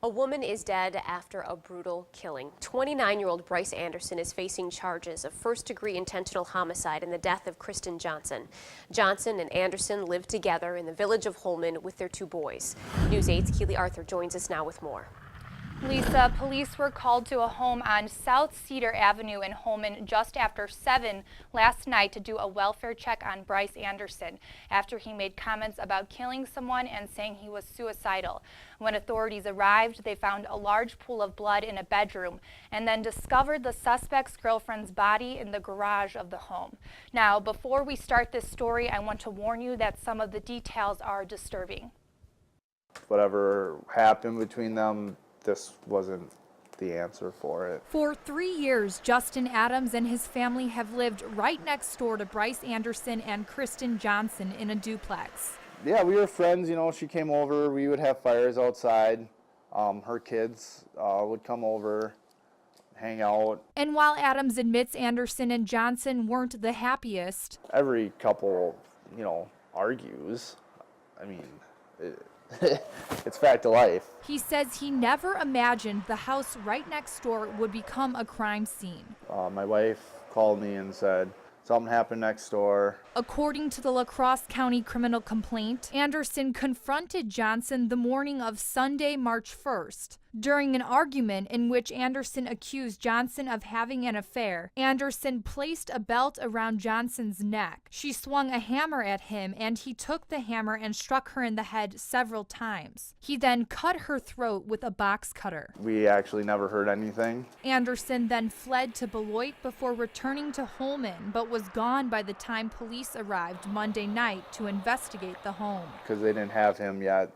A woman is dead after a brutal killing. 29-year-old Bryce Anderson is facing charges of first-degree intentional homicide in the death of Kristen Johnson. Johnson and Anderson lived together in the village of Holmen with their 2 boys. News 8's Keely Arthur joins us now with more. Lisa, police were called to a home on South Cedar Avenue in Holmen just after 7 last night to do a welfare check on Bryce Anderson after he made comments about killing someone and saying he was suicidal. When authorities arrived, they found a large pool of blood in a bedroom and then discovered the suspect's girlfriend's body in the garage of the home. Now, before we start this story, I want to warn you that some of the details are disturbing. Whatever happened between them, this wasn't the answer for it. For 3 years, Justin Adams and his family have lived right next door to Bryce Anderson and Kristen Johnson in a duplex. Yeah, we were friends, you know, she came over, we would have fires outside. Her kids would come over, hang out. And while Adams admits Anderson and Johnson weren't the happiest, every couple, you know, argues. I mean, it's fact of life. He says he never imagined the house right next door would become a crime scene. My wife called me and said something happened next door. According to the La Crosse County criminal complaint, Anderson confronted Johnson the morning of Sunday, March 1st. During an argument in which Anderson accused Johnson of having an affair, Anderson placed a belt around Johnson's neck. She swung a hammer at him, and he took the hammer and struck her in the head several times. He then cut her throat with a box cutter. We actually never heard anything. Anderson then fled to Beloit before returning to Holmen, but was gone by the time police arrived Monday night to investigate the home. Because they didn't have him yet,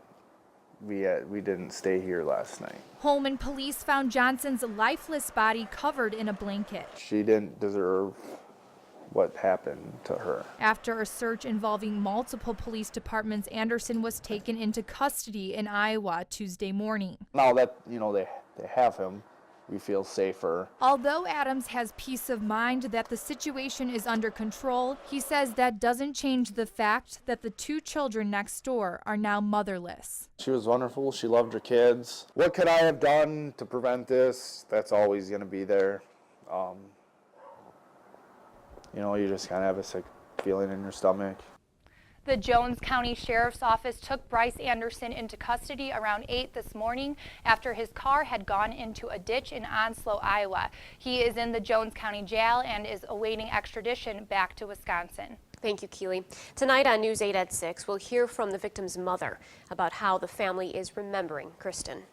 we didn't stay here last night. Holmen police found Johnson's lifeless body covered in a blanket. She didn't deserve what happened to her. After a search involving multiple police departments, Anderson was taken into custody in Iowa Tuesday morning. Now that, you know, they have him, we feel safer. Although Adams has peace of mind that the situation is under control, he says that doesn't change the fact that the 2 children next door are now motherless. She was wonderful. She loved her kids. What could I have done to prevent this? That's always going to be there. You know, you just kind of have a sick feeling in your stomach. The Jones County Sheriff's Office took Bryce Anderson into custody around 8 this morning after his car had gone into a ditch in Onslow, Iowa. He is in the Jones County Jail and is awaiting extradition back to Wisconsin. Thank you, Keely. Tonight on News 8 at 6, we'll hear from the victim's mother about how the family is remembering Kristen.